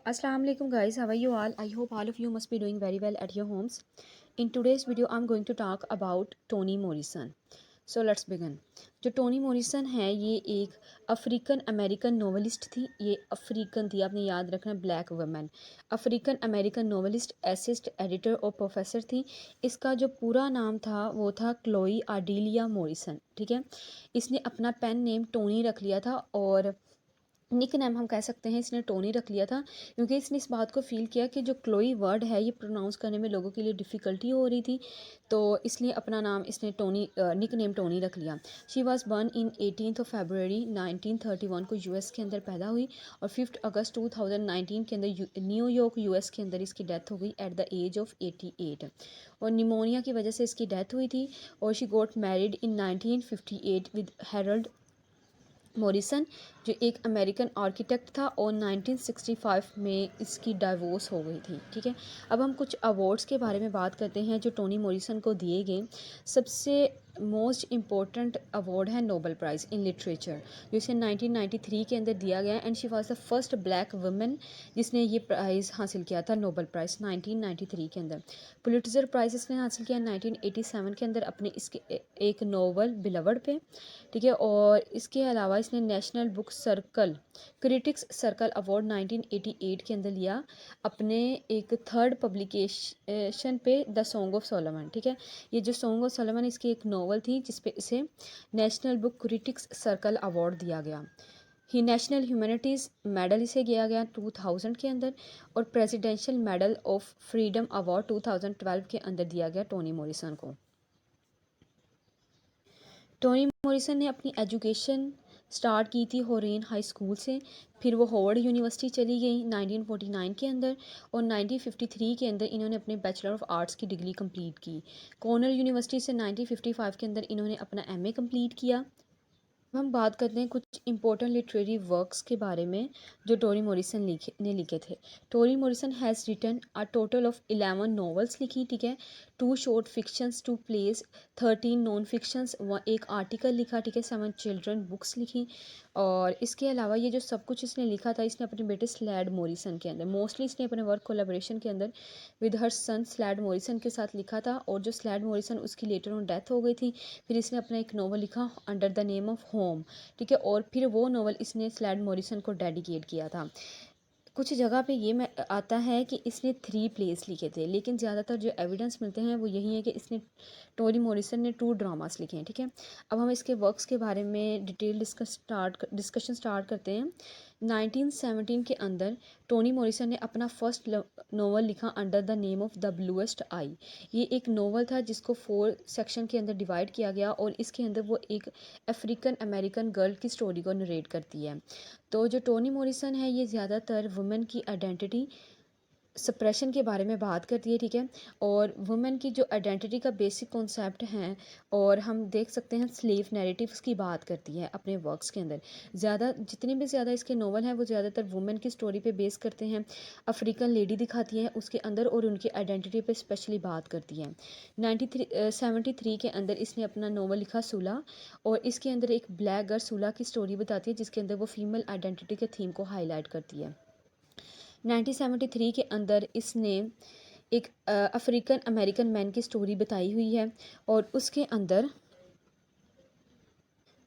Assalamu alaikum guys, how are you all? I hope all of you must be doing very well at your homes. In today's video I'm going to talk about Toni Morrison. So let's begin. जो Tony Morrison है ये एक African American novelist थी। ये African थी, आपने याद रखना, black women, African American novelist, assist editor और प्रोफेसर थी। इसका जो पूरा नाम था वो था क्लोई आर्डेलिया मॉरिसन। ठीक है, इसने अपना पेन नेम टोनी रख लिया था और निक नेम हम कह सकते हैं इसने टोनी रख लिया था, क्योंकि इसने इस बात को फील किया कि जो क्लोई वर्ड है ये प्रोनाउंस करने में लोगों के लिए डिफ़िकल्टी हो रही थी, तो इसलिए अपना नाम इसने टोनी निक नेम टोनी रख लिया। शी वाज बर्न इन 18 फरवरी 1931 को यूएस के अंदर पैदा हुई और 5 अगस्त 2019 के अंदर न्यूयॉर्क यूएस के अंदर इसकी डेथ हो गई एट द एज ऑफ 88 और निमोनिया की वजह से इसकी डेथ हुई थी। और she got married in 1958 with Harold Morrison जो एक अमेरिकन आर्किटेक्ट था और 1965 में इसकी डाइवोर्स हो गई थी। ठीक है, अब हम कुछ अवार्ड्स के बारे में बात करते हैं जो टोनी मॉरिसन को दिए गए। सबसे मोस्ट इम्पोर्टेंट अवार्ड है नोबेल प्राइज़ इन लिटरेचर, जो इसे 1993 के अंदर दिया गया and she was the first black women जिसने ये प्राइज़ हासिल किया था, नोबेल प्राइज़ 1993 के अंदर। पुलिट्ज़र प्राइज़ इसने हासिल किया 1987 के अंदर अपने इसके एक नोवेल बिलवड पे। ठीक है, और इसके अलावा इसने national book circle critics circle award 1988 के अंदर लिया अपने एक थर्ड पब्लिकेशन पे, द सॉन्ग ऑफ सोलोमन। ठीक है, ये जो सॉन्ग ऑफ सोलोमन इसकी एक नॉवल थी जिसपे इसे national book critics circle award दिया गया। ही नेशनल ह्यूमैनिटीज़ मेडल इसे दिया गया 2000 के अंदर और presidential medal of freedom award 2012 के अंदर दिया गया टोनी मॉरिसन को। टोनी मॉरिसन ने अपनी एजुकेशन स्टार्ट की थी होरेन हाई स्कूल से, फिर वो हार्वर्ड यूनिवर्सिटी चली गई 1949 के अंदर और 1953 के अंदर इन्होंने अपने बैचलर ऑफ आर्ट्स की डिग्री कंप्लीट की। कॉर्नल यूनिवर्सिटी से 1955 के अंदर इन्होंने अपना एमए कंप्लीट किया। अब हम बात करते हैं कुछ इंपॉर्टेंट लिटरेरी वर्क्स के बारे में जो टोनी मॉरिसन लिखे थे। Toni Morrison has written a total of 11 novels लिखी। ठीक है, 2 short fictions, 2 plays, 13 non fictions, एक आर्टिकल लिखा। ठीक है, 7 चिल्ड्रन बुक्स लिखी। और इसके अलावा ये जो सब कुछ इसने लिखा था इसने अपने बेटे स्लैड मॉरिसन के अंदर, मोस्टली इसने अपने वर्क कोलैबोरेशन के अंदर with her son Slade Morrison के साथ लिखा था। और जो स्लैड मॉरिसन उसकी लेटर ऑन डेथ हो गई थी, फिर इसने अपना एक नॉवल लिखा under the name of Home. ठीक है, और फिर वो नॉवल इसने स्लैड मॉरिसन को डेडिकेट किया था। कुछ जगह पे ये आता है कि इसने 3 प्लेस लिखे थे, लेकिन ज़्यादातर जो एविडेंस मिलते हैं वो यही है कि इसने टोनी मॉरिसन ने 2 ड्रामास लिखे हैं। ठीक है, अब हम इसके वर्क्स के बारे में डिटेल डिस्कशन स्टार्ट करते हैं। 1917 के अंदर टोनी मॉरिसन ने अपना फर्स्ट नॉवल लिखा under the name of the bluest eye. ये एक नॉवल था जिसको 4 सेक्शन के अंदर डिवाइड किया गया और इसके अंदर वो एक अफ्रीकन अमेरिकन गर्ल की स्टोरी को नरेट करती है। तो जो टोनी मॉरिसन है ये ज़्यादातर वुमेन की आइडेंटिटी सप्रेशन के बारे में बात करती है। ठीक है, और वुमेन की जो आइडेंटिटी का बेसिक कॉन्सेप्ट हैं और हम देख सकते हैं स्लेव नैरेटिव्स की बात करती है अपने वर्क्स के अंदर। जितने भी ज़्यादा इसके नॉवल हैं वो ज़्यादातर वुमेन की स्टोरी पे बेस करते हैं, अफ्रीकन लेडी दिखाती है उसके अंदर और उनकी आइडेंटिटी पे स्पेशली बात करती है। 73 के अंदर इसने अपना नॉवल लिखा सूला और इसके अंदर एक ब्लैक गर्ल सूला की स्टोरी बताती है जिसके अंदर वो फीमेल आइडेंटिटी के थीम को हाईलाइट करती है। 1973 के अंदर इसने एक अफ्रीकन अमेरिकन मैन की स्टोरी बताई हुई है और उसके अंदर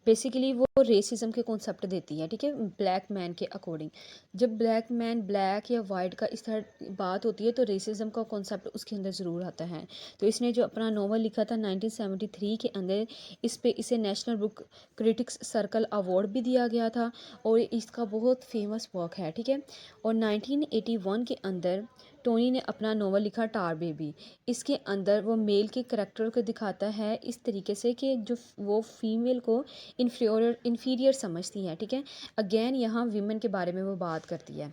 बेसिकली वो रेसिज्म के कॉन्सेप्ट देती है। ठीक है, ब्लैक मैन के अकॉर्डिंग जब ब्लैक मैन ब्लैक या वाइट का इस तरह बात होती है तो रेसिज्म का कॉन्सेप्ट उसके अंदर ज़रूर आता है। तो इसने जो अपना नॉवल लिखा था 1973 के अंदर, इस पे इसे national book critics circle award भी दिया गया था और इसका बहुत फेमस वर्क है। ठीक है, और 1981 के अंदर टोनी ने अपना नॉवल लिखा टार बेबी। इसके अंदर वो मेल के करैक्टर को दिखाता है इस तरीके से कि जो वो फीमेल को इन्फीरियर समझती हैं। ठीक है, अगेन यहाँ वीमेन के बारे में वो बात करती है।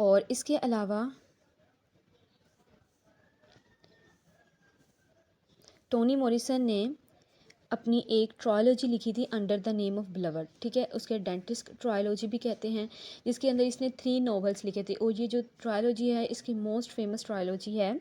और इसके अलावा टोनी मॉरिसन ने अपनी एक ट्रायोलॉजी लिखी थी under the name of beloved. ठीक है, उसके डेंटिस्ट ट्रायोलॉजी भी कहते हैं, जिसके अंदर इसने 3 नॉवेल्स लिखे थे और ये जो ट्रायोलॉजी है इसकी मोस्ट फेमस ट्रायोलॉजी है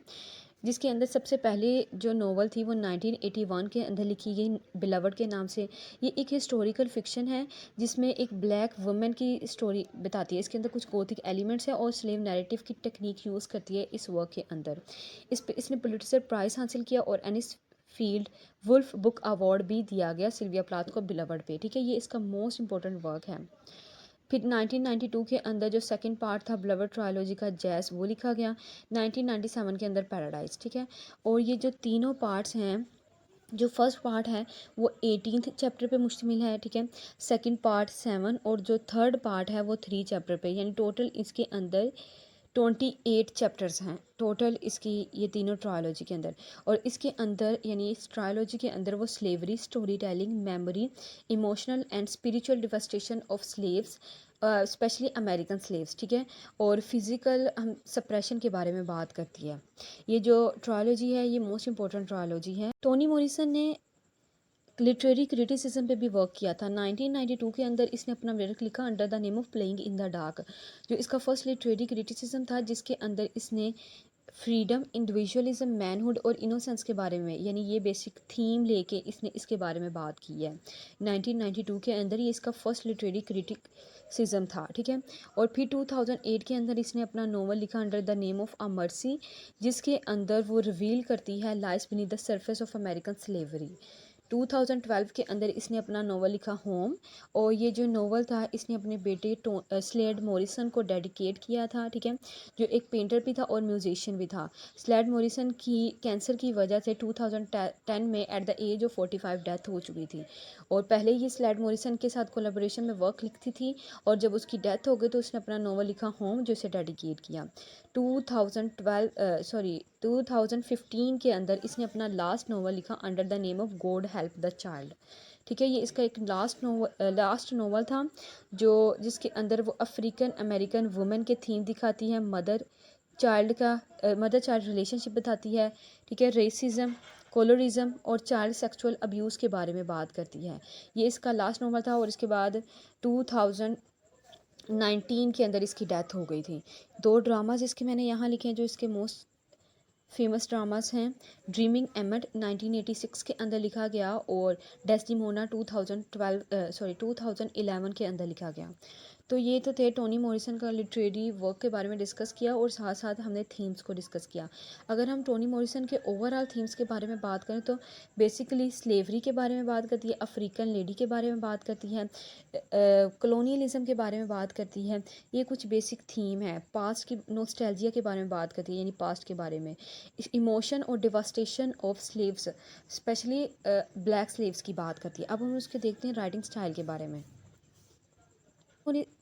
जिसके अंदर सबसे पहले जो नॉवल थी वो 1981 के अंदर लिखी गई, बिलवड के नाम से। ये एक हिस्टोरिकल फिक्शन है जिसमें एक ब्लैक वुमेन की स्टोरी बताती है। इसके अंदर कुछ गोथिक एलिमेंट्स है और स्लेव नैरेटिव की टेक्निक यूज़ करती है इस वर्क के अंदर। इसने पुलिट्जर प्राइज़ हासिल किया और एनिस फील्ड वुल्फ बुक अवार्ड भी दिया गया सिल्विया प्लाथ को बिलवड पे, ठीक है। ये इसका मोस्ट इंपॉर्टेंट वर्क है। फिर 1992 के अंदर जो सेकंड पार्ट था ब्लवर ट्रायोलॉजी का, जैस, वो लिखा गया। 1997 के अंदर पैराडाइज, ठीक है। और ये जो तीनों पार्ट्स हैं, जो फर्स्ट पार्ट है वो 18th चैप्टर पे मुश्तमिल है, ठीक है। सेकंड पार्ट 7 और जो थर्ड पार्ट है वो 3 चैप्टर पे, यानी टोटल इसके अंदर 28 चैप्टर्स हैं टोटल इसकी, ये तीनों ट्रायोलॉजी के अंदर। और इसके अंदर यानी इस ट्रायोलॉजी के अंदर वो slavery, story telling, memory, emotional and spiritual devastation of slaves, specially American slaves, ठीक है। और फिज़िकल हम सप्रेशन के बारे में बात करती है। ये जो ट्रायोलॉजी है ये मोस्ट इंपॉर्टेंट ट्रायोलॉजी है। टोनी मॉरिसन ने लिटरेरी क्रिटिसिज्म पे भी वर्क किया था। 1992 के अंदर इसने अपना वर्क लिखा under the name of playing in the dark, जो इसका फर्स्ट लिटरेरी क्रिटिसिज्म था, जिसके अंदर इसने फ्रीडम, इंडिविजुअलिज्म, मैनहुड और इनोसेंस के बारे में, यानी ये बेसिक थीम लेके इसने इसके बारे में बात की है। 1992 के अंदर ये इसका फर्स्ट लिटरेरी क्रिटिसिज्म था, ठीक है। और फिर 2008 के अंदर इसने अपना नोवेल लिखा under the name of a mercy, जिसके अंदर वो रिवील करती है lies beneath the surface of American slavery. 2012 के अंदर इसने अपना नोवेल लिखा होम, और ये जो नोवेल था इसने अपने बेटे स्लेड मॉरिसन को डेडिकेट किया था, ठीक है, जो एक पेंटर भी था और म्यूजिशियन भी था। स्लेड मॉरिसन की कैंसर की वजह से 2010 में at the age of 45 death हो चुकी थी। और पहले ये स्लेड मॉरिसन के साथ कोलैबोरेशन में वर्क लिखती थी, और जब उसकी डेथ हो गई तो उसने अपना नोवेल लिखा होम, जो इसे डेडिकेट किया। 2015 के अंदर इसने अपना लास्ट नोवेल लिखा under the name of God help the child, ठीक है। ये इसका एक लास्ट नोवेल था जो जिसके अंदर वो अफ्रीकन अमेरिकन वुमेन के थीम दिखाती है, मदर चाइल्ड रिलेशनशिप बताती है, ठीक है, रेसिज्म, कोलोरिज्म और चाइल्ड सेक्सुअल अब्यूज़ के बारे में बात करती है। ये इसका लास्ट नोवेल था और इसके बाद 2019 के अंदर इसकी डेथ हो गई थी। 2 ड्रामाज इसके मैंने यहाँ लिखे हैं जो इसके मोस्ट फेमस ड्रामास हैं। ड्रीमिंग एमट 1986 के अंदर लिखा गया और डेस्टिमोना 2011 के अंदर लिखा गया। तो ये तो थे टोनी मॉरिसन का लिटरेरी वर्क के बारे में डिस्कस किया, और साथ साथ हमने थीम्स को डिस्कस किया। अगर हम टोनी मॉरिसन के ओवरऑल थीम्स के बारे में बात करें तो बेसिकली स्लेवरी के बारे में बात करती है, अफ्रीकन लेडी के बारे में बात करती है, कॉलोनियलिज्म के बारे में बात करती है। ये कुछ बेसिक थीम है। पास्ट की नोस्टैल्जिया के बारे में बात करती है, यानी पास्ट के बारे में। इमोशन और devastation of slaves, specially black slaves की बात करती है। अब हम उसके देखते हैं राइटिंग स्टाइल के बारे में।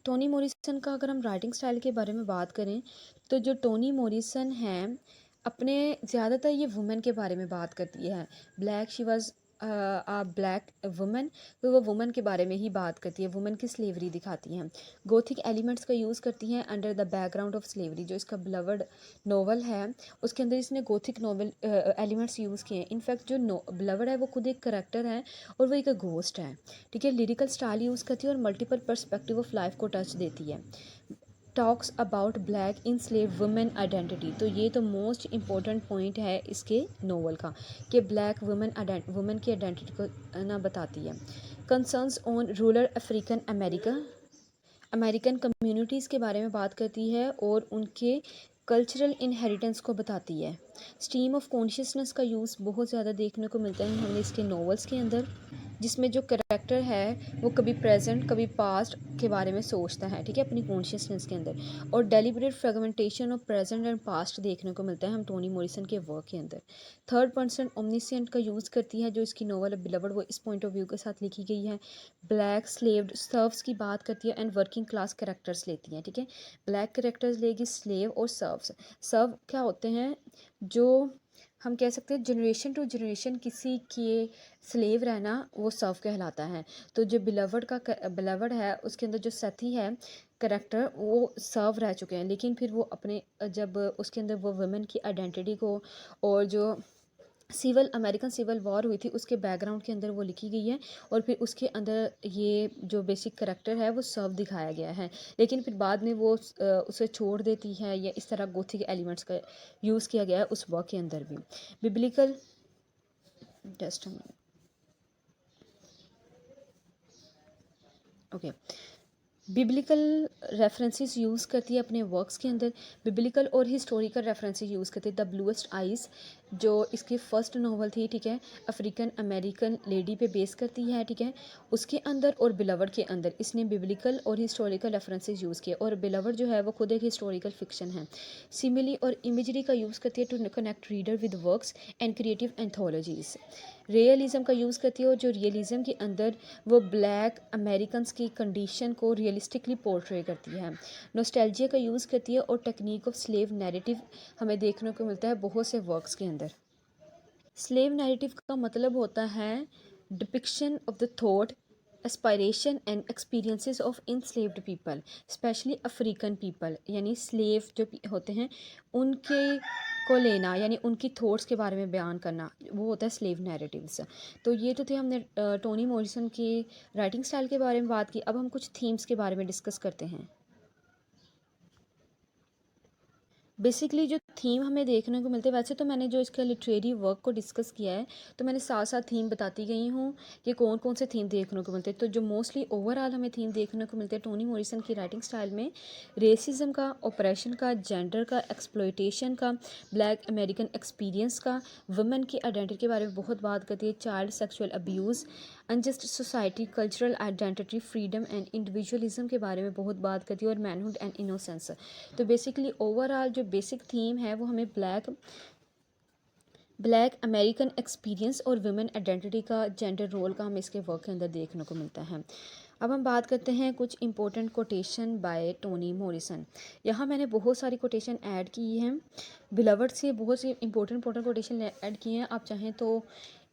टोनी मॉरिसन का अगर हम राइटिंग स्टाइल के बारे में बात करें तो जो टोनी मॉरिसन है अपने ज़्यादातर ये वुमेन के बारे में बात करती है। Black she was a black women, तो वो वुमेन के बारे में ही बात करती है, वुमेन की स्लेवरी दिखाती हैं। गोथिक एलिमेंट्स का यूज़ करती हैं under the background of slavery. जो इसका बिलवड नोवेल है उसके अंदर इसने गोथिक नोवेल एलिमेंट्स यूज़ किए हैं। इनफैक्ट जो बिलवड है वो खुद एक करेक्टर है और वो एक घोस्ट है, ठीक है। लिरिकल स्टाइल यूज़ करती है और मल्टीपल पर्सपेक्टिव ऑफ लाइफ को टच देती है। Talks about black in slave women identity, तो ये तो मोस्ट इम्पॉर्टेंट पॉइंट है इसके नोवेल का कि ब्लैक वुमेन की आइडेंटिटी को ना बताती है। Concerns on rural African American communities के बारे में बात करती है और उनके कल्चरल इनहेरिटेंस को बताती है। स्ट्रीम ऑफ कॉन्शियसनेस का यूज़ बहुत ज़्यादा देखने को मिलता है हमें इसके नॉवेल्स के अंदर, जिसमें जो करैक्टर है वो कभी प्रेजेंट कभी पास्ट के बारे में सोचता है, ठीक है, अपनी कॉन्शियसनेस के अंदर। और deliberate fragmentation of present and past देखने को मिलता है हम टोनी मॉरिसन के वर्क के अंदर। थर्ड पर्सन ओमनिसेंट का यूज़ करती है जो इसकी नॉवल बिलवड वो इस पॉइंट ऑफ व्यू के साथ लिखी गई है। ब्लैक स्लेव्ड सर्व्स की बात करती है एंड वर्किंग क्लास करेक्टर्स लेती हैं, ठीक है। ब्लैक करेक्टर्स लेगी स्लेव और सर्व्स। सर्व क्या होते हैं, जो हम कह सकते हैं जनरेशन टू जनरेशन किसी के स्लेव रहना वो सर्व कहलाता है। तो जो बिलवड है उसके अंदर जो सती है करेक्टर वो सर्व रह चुके हैं, लेकिन फिर वो अपने जब उसके अंदर वो वुमेन की आइडेंटिटी को और जो अमेरिकन सिविल वॉर हुई थी उसके बैकग्राउंड के अंदर वो लिखी गई है, और फिर उसके अंदर ये जो बेसिक करैक्टर है वो सब दिखाया गया है, लेकिन फिर बाद में वो उसे छोड़ देती है, या इस तरह गोथिक एलिमेंट्स का यूज़ किया गया है उस वर्क के अंदर भी। Biblical testament, okay, biblical references use करती है अपने वर्क्स के अंदर। बिब्लिकल और हिस्टोरिकल रेफरेंसेस यूज़ करती है। द ब्लूएस्ट आइज़ जो इसकी फ़र्स्ट नावल थी, ठीक है, अफ्रीकन अमेरिकन लेडी पे बेस करती है, ठीक है, उसके अंदर और बिलवर्ड के अंदर इसने बिब्लिकल और हिस्टोरिकल रेफरेंसेस यूज़ किए, और बिलवर्ड जो है वो खुद एक हिस्टोरिकल फिक्शन है। सिमिली और इमेजरी का यूज़ करती है to connect reader with works and creative anthologies. Realism का यूज़ करती है, और जो रियलिज़म के अंदर वो ब्लैक अमेरिकन्स की कंडीशन को रियलिस्टिकली पोर्ट्रे करती है। नोस्टैल्जिया का यूज़ करती है, और टेक्निक ऑफ स्लेव नैरेटिव हमें देखने को मिलता है बहुत से वर्क्स के अंदर। स्लेव नैरेटिव का मतलब होता है depiction of the thought, aspiration and experiences of enslaved people, specially African people, यानी स्लेव जो होते हैं उनके को लेना, यानी उनकी थॉट्स के बारे में बयान करना, वो होता है स्लेव नैरेटिव्स। तो ये तो थे हमने टोनी मॉरिसन की राइटिंग स्टाइल के बारे में बात की। अब हम कुछ थीम्स के बारे में डिस्कस करते हैं। बेसिकली जो थीम हमें देखने को मिलते हैं, वैसे तो मैंने जो इसका लिटरेरी वर्क को डिस्कस किया है तो मैंने साथ साथ थीम बताती गई हूँ कि कौन कौन से थीम देखने को मिलते हैं। तो जो मोस्टली ओवरऑल हमें थीम देखने को मिलते हैं टोनी मॉरिसन की राइटिंग स्टाइल में, रेसिज्म का, ऑपरेशन का, जेंडर का, एक्सप्लॉयटेशन का, ब्लैक अमेरिकन एक्सपीरियंस का, वुमेन की आइडेंटिटी के बारे में बहुत बात करती है, child sexual abuse, unjust society, cultural identity, freedom and individualism के बारे में बहुत बात करती है, और मैनहुड एंड इनोसेंस। तो बेसिकली ओवरऑल जो बेसिक थीम है वो हमें ब्लैक अमेरिकन एक्सपीरियंस और वुमेन आइडेंटिटी का, जेंडर रोल का हमें इसके वर्क के अंदर देखने को मिलता है। अब हम बात करते हैं कुछ important quotation by Toni Morrison. यहाँ मैंने बहुत सारी कोटेशन ऐड की हैं, बिलवर्ड से बहुत सी इंपॉर्टेंट कोटेशन ऐड की हैं। आप चाहें तो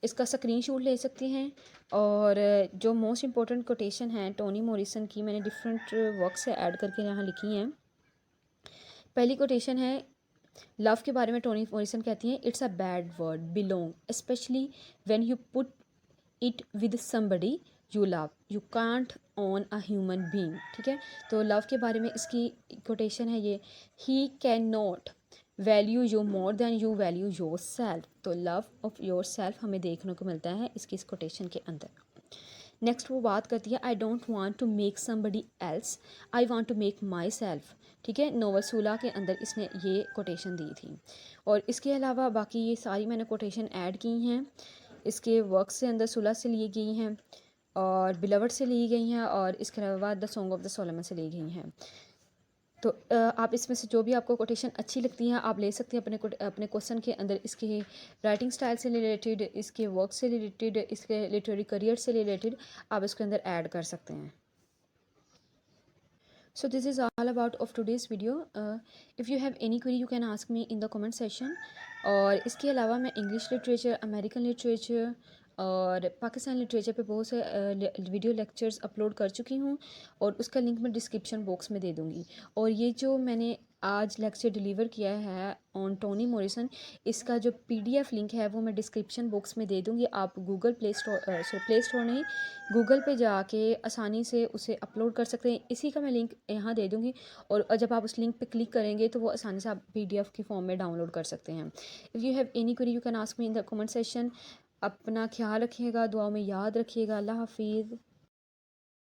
इसका स्क्रीनशॉट ले सकते हैं, और जो मोस्ट इंपॉर्टेंट कोटेशन हैं टोनी मॉरिसन की मैंने डिफरेंट वर्क से ऐड करके यहाँ लिखी हैं। पहली कोटेशन है, लव के बारे में टोनी मॉरिसन कहती हैं, it's a bad word belong specially when you put it with somebody you love, you can't on a human being, ठीक है। तो लव के बारे में इसकी कोटेशन है ये, he can not value you more than you value your self. तो लव ऑफ योर सेल्फ हमें देखने को मिलता है इसकी इस कोटेशन के अंदर। नेक्स्ट वो बात करती है, I don't want to make somebody else, I want to make myself, ठीक है। नोवेल सूला के अंदर इसने ये कोटेशन दी थी। और इसके अलावा बाकी ये सारी मैंने कोटेशन ऐड की हैं, इसके वर्क से अंदर सुलह से ली गई हैं, और बिलवर्ड से ली गई हैं, और इसके अलावा the song of the Solomon से ली गई हैं। तो आप इसमें से जो भी आपको कोटेशन अच्छी लगती हैं आप ले सकते हैं अपने क्वेश्चन के अंदर। इसके राइटिंग स्टाइल से रिलेटेड, इसके वर्क से रिलेटेड, इसके लिटरेरी करियर से रिलेटेड आप इसके अंदर ऐड कर सकते हैं। So this is all about of today's video. If you have any query you can ask me in the comment section. और इसके अलावा मैं इंग्लिश लिटरेचर, अमेरिकन लिटरेचर और पाकिस्तान लिटरेचर पे बहुत से वीडियो लेक्चर्स अपलोड कर चुकी हूँ, और उसका लिंक मैं डिस्क्रिप्शन बॉक्स में दे दूँगी। और ये जो मैंने आज लेक्चर डिलीवर किया है ऑन टोनी मॉरिसन, इसका जो PDF लिंक है वो मैं डिस्क्रिप्शन बॉक्स में दे दूँगी। आप गूगल प्ले स्टोर नहीं, गूगल पे जाके आसानी से उसे अपलोड कर सकते हैं। इसी का मैं लिंक यहाँ दे दूँगी, और जब आप उस लिंक पे क्लिक करेंगे तो वो आसानी से आप PDF की फॉर्म में डाउनलोड कर सकते हैं। If you have any query you can ask me in the comment session. अपना ख्याल रखिएगा, दुआ में याद रखिएगा। अल्लाह हाफिज़।